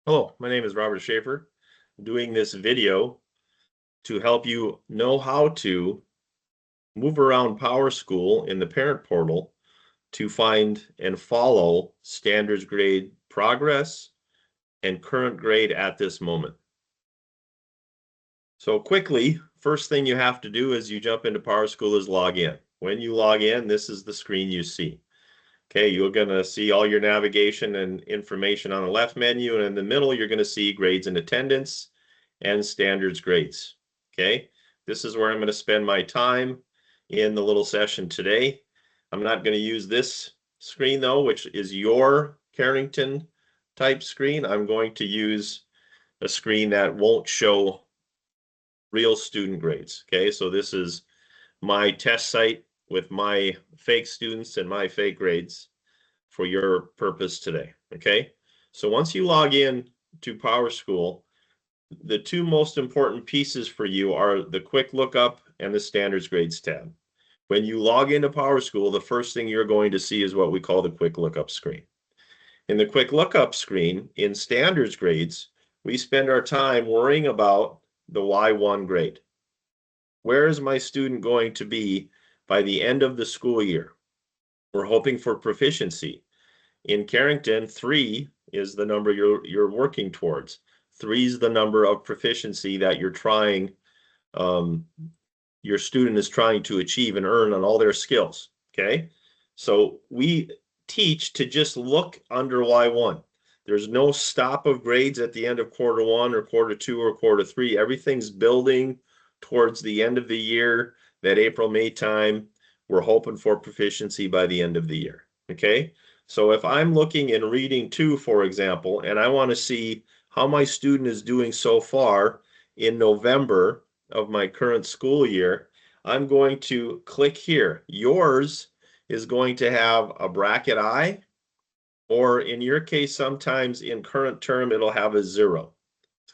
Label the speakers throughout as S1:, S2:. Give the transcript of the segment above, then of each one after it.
S1: Hello, my name is Robert Schaefer. I'm doing this video to help you know how to move around PowerSchool in the parent portal to find and follow standards grade progress and current grade at this moment. So quickly, first thing you have to do is you jump into PowerSchool is log in. When you log in, this is the screen you see. Okay, you're going to see all your navigation and information on the left menu, and in the middle, you're going to see grades and attendance and standards grades. Okay, this is where I'm going to spend my time in the little session today. I'm not going to use this screen though, which is your Carrington type screen. I'm going to use a screen that won't show real student grades. Okay, so this is my test site with my fake students and my fake grades for your purpose today. Okay, so once you log in to PowerSchool, the two most important pieces for you are the quick lookup and the standards grades tab. When you log into PowerSchool, the first thing you're going to see is what we call the quick lookup screen. In the quick lookup screen, in standards grades, we spend our time worrying about the Y1 grade. Where is my student going to be by the end of the school year? We're hoping for proficiency. In Carrington, 3 is the number you're working towards. 3 is the number of proficiency that you're trying, your student is trying to achieve and earn on all their skills. Okay, so we teach to just look under Y1. There's no stop of grades at the end of quarter 1 or quarter 2 or quarter 3. Everything's building towards the end of the year, that April, May time. We're hoping for proficiency by the end of the year. Okay, so if I'm looking in reading 2, for example, and I want to see how my student is doing so far in November of my current school year, I'm going to click here. Yours is going to have a bracket I, or in your case, sometimes in current term, it'll have a 0.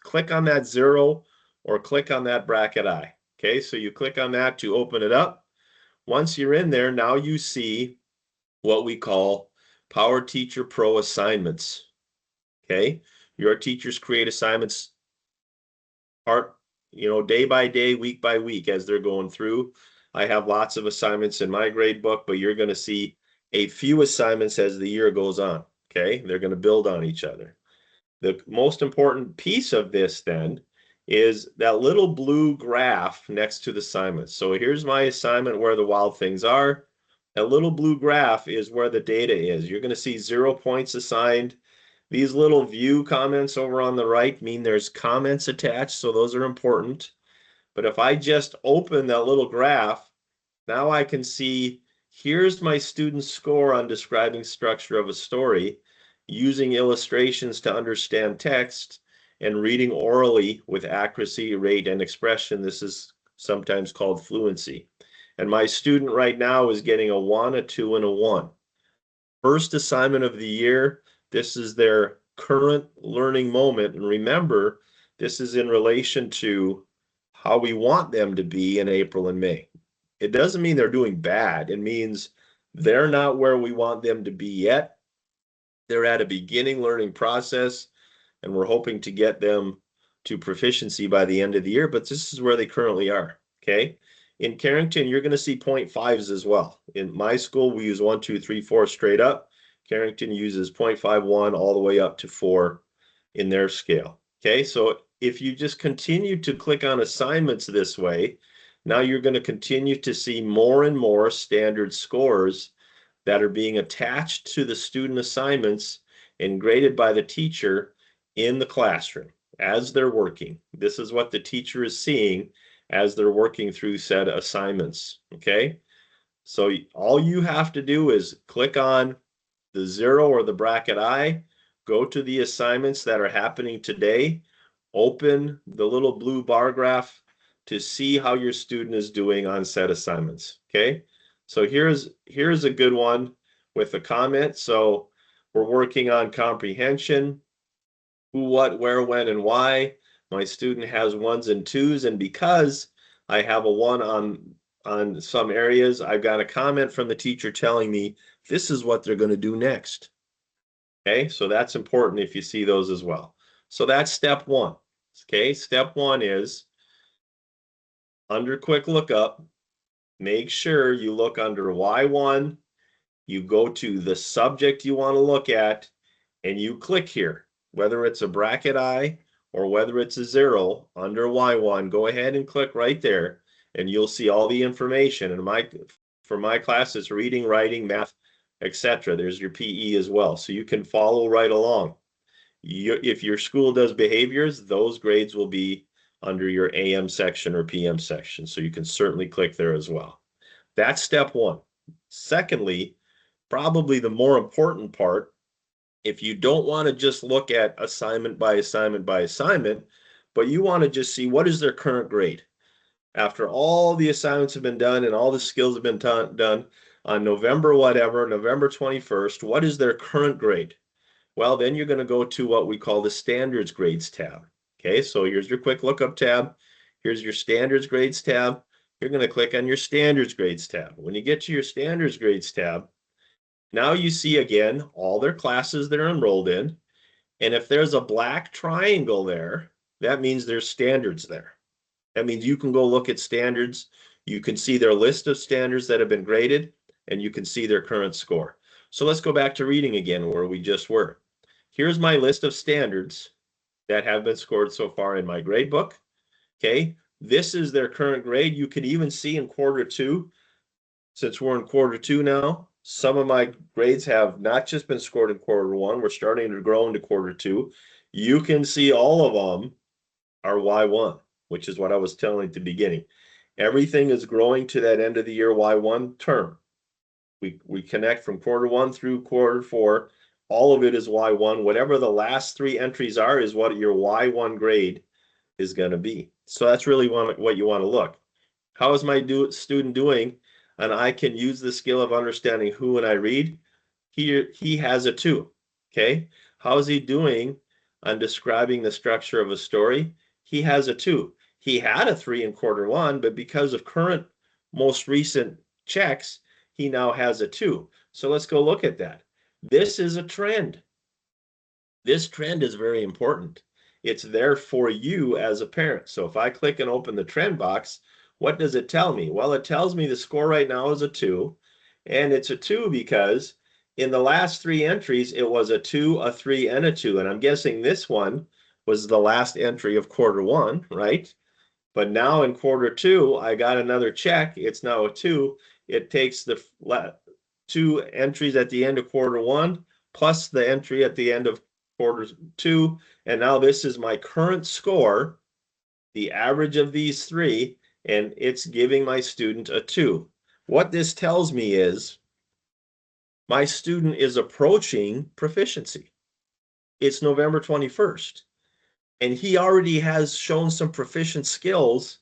S1: Click on that 0 or click on that bracket I. Okay, so you click on that to open it up. Once you're in there, now you see what we call PowerTeacher Pro assignments. Okay, your teachers create assignments day by day, week by week as they're going through. I have lots of assignments in my grade book, but you're going to see a few assignments as the year goes on. Okay, they're going to build on each other. The most important piece of this then is that little blue graph next to the assignments. So here's my assignment where the wild things are. That little blue graph is where the data is. You're going to see 0 points assigned. These little view comments over on the right mean there's comments attached, so those are important. But if I just open that little graph, now I can see here's my student's score on describing structure of a story, using illustrations to understand text, and reading orally with accuracy, rate, and expression. This is sometimes called fluency. And my student right now is getting a 1, a 2, and a 1. First assignment of the year. This is their current learning moment. And remember, this is in relation to how we want them to be in April and May. It doesn't mean they're doing bad. It means they're not where we want them to be yet. They're at a beginning learning process, and we're hoping to get them to proficiency by the end of the year, but this is where they currently are. Okay. In Carrington, you're going to see 0.5s as well. In my school, we use 1, 2, 3, 4 straight up. Carrington uses 0.51 all the way up to 4 in their scale. Okay, so if you just continue to click on assignments this way, now you're going to continue to see more and more standard scores that are being attached to the student assignments and graded by the teacher in the classroom as they're working. This is what the teacher is seeing as they're working through said assignments. Okay, so all you have to do is click on the 0 or the bracket I, go to the assignments that are happening today, open the little blue bar graph to see how your student is doing on said assignments. Okay, so here's a good one with a comment. So we're working on comprehension, who, what, where, when, and why. My student has 1s and 2s, and because I have a 1 on some areas, I've got a comment from the teacher telling me this is what they're going to do next. Okay, so that's important if you see those as well. So that's step one. Okay, step one is under quick lookup, make sure you look under Y1, you go to the subject you want to look at, and you click here. Whether it's a bracket I or whether it's a 0 under Y1, go ahead and click right there, and you'll see all the information. And for my classes, reading, writing, math, etc. There's your PE as well, so you can follow right along. If your school does behaviors, those grades will be under your AM section or PM section, so you can certainly click there as well. That's step one. Secondly, probably the more important part, if you don't want to just look at assignment by assignment by assignment, but you want to just see what is their current grade. After all the assignments have been done and all the skills have been done on November 21st, what is their current grade? Well, then you're going to go to what we call the standards grades tab. Okay, so here's your quick lookup tab. Here's your standards grades tab. You're going to click on your standards grades tab. When you get to your standards grades tab, now you see again all their classes they're enrolled in. And if there's a black triangle there, that means there's standards there. That means you can go look at standards. You can see their list of standards that have been graded, and you can see their current score. So let's go back to reading again where we just were. Here's my list of standards that have been scored so far in my grade book. Okay, this is their current grade. You can even see in quarter two, since we're in quarter two now, some of my grades have not just been scored in quarter one. We're starting to grow into quarter two. You can see all of them are Y1, which is what I was telling at the beginning. Everything is growing to that end of the year Y1 term. We connect from quarter one through quarter four. All of it is Y1. Whatever the last three entries are is what your Y1 grade is going to be. So that's really what you want to look. How is my student doing? And I can use the skill of understanding who when I read. He has a 2. Okay. How is he doing on describing the structure of a story? He has a 2. He had a 3 in quarter one, but because of current, most recent checks, he now has a 2. So let's go look at that. This is a trend. This trend is very important. It's there for you as a parent. So if I click and open the trend box, what does it tell me? Well, it tells me the score right now is a 2. And it's a 2 because in the last 3 entries, it was a 2, a 3, and a 2. And I'm guessing this one was the last entry of quarter one, right? But now in quarter two, I got another check. It's now a 2. It takes the 2 entries at the end of quarter one plus the entry at the end of quarter two. And now this is my current score, the average of these 3, and it's giving my student a 2. What this tells me is my student is approaching proficiency. It's November 21st, and he already has shown some proficient skills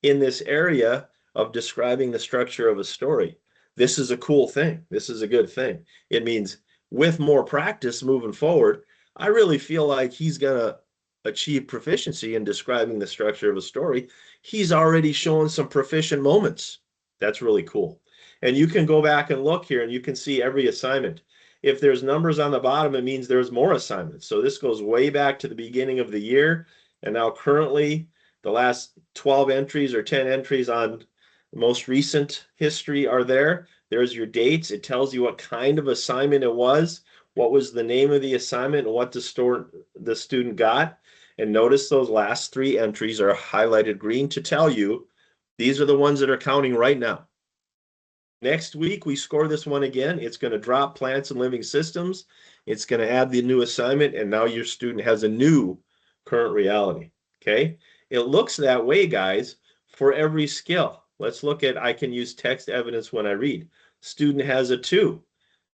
S1: in this area of describing the structure of a story. This is a cool thing. This is a good thing. It means with more practice moving forward, I really feel like he's going to achieve proficiency in describing the structure of a story. He's already shown some proficient moments. That's really cool. And you can go back and look here and you can see every assignment. If there's numbers on the bottom, it means there's more assignments. So this goes way back to the beginning of the year. And now currently the last 12 entries or 10 entries on most recent history are there. There's your dates. It tells you what kind of assignment it was, what was the name of the assignment, and what the student got. And notice those last 3 entries are highlighted green to tell you these are the ones that are counting right now. Next week, we score this one again. It's going to drop plants and living systems. It's going to add the new assignment, and now your student has a new current reality. Okay? It looks that way, guys, for every skill. Let's look at, I can use text evidence when I read. Student has a 2.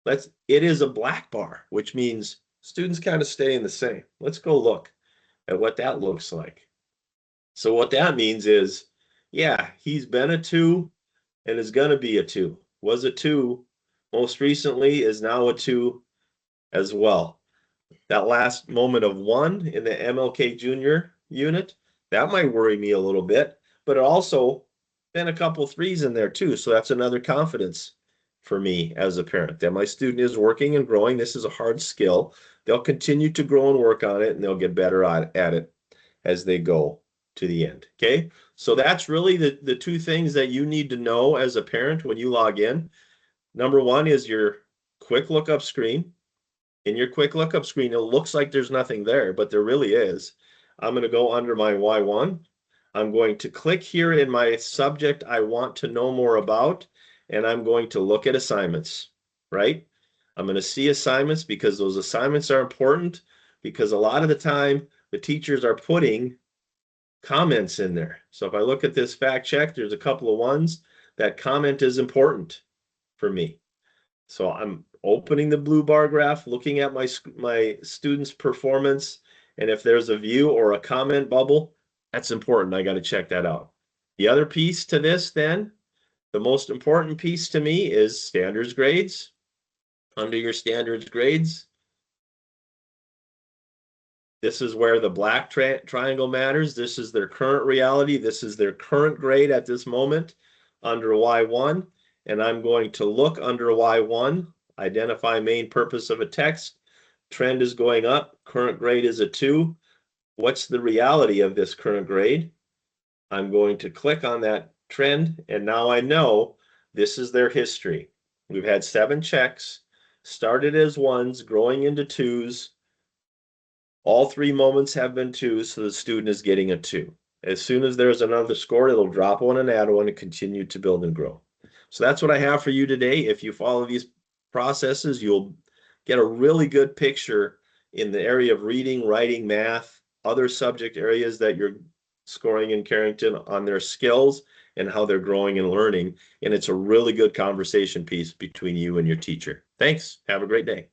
S1: It is a black bar, which means students kind of staying the same. Let's go look at what that looks like. So what that means is, yeah, he's been a 2 and is going to be a 2. Was a 2 most recently, is now a 2 as well. That last moment of 1 in the MLK Junior unit, that might worry me a little bit, but it also been a couple 3s in there too. So that's another confidence for me as a parent, that my student is working and growing. This is a hard skill. They'll continue to grow and work on it, and they'll get better at it as they go to the end. Okay. So that's really the two things that you need to know as a parent when you log in. Number one is your quick lookup screen. In your quick lookup screen, it looks like there's nothing there, but there really is. I'm going to go under my Y1. I'm going to click here in my subject I want to know more about, and I'm going to look at assignments, right? I'm going to see assignments because those assignments are important, because a lot of the time the teachers are putting comments in there. So if I look at this fact check, there's a couple of ones that comment is important for me. So I'm opening the blue bar graph, looking at my students' performance, and if there's a view or a comment bubble, that's important. I got to check that out. The other piece to this then, the most important piece to me is standards grades. Under your standards grades, this is where the black triangle matters. This is their current reality. This is their current grade at this moment under Y1. And I'm going to look under Y1, identify main purpose of a text. Trend is going up. Current grade is a 2. What's the reality of this current grade? I'm going to click on that trend, and now I know this is their history. We've had 7 checks, started as 1s, growing into 2s. All 3 moments have been 2s, so the student is getting a 2. As soon as there's another score, it'll drop 1 and add 1 and continue to build and grow. So that's what I have for you today. If you follow these processes, you'll get a really good picture in the area of reading, writing, math, other subject areas that you're scoring in Carrington on their skills and how they're growing and learning. And it's a really good conversation piece between you and your teacher. Thanks. Have a great day.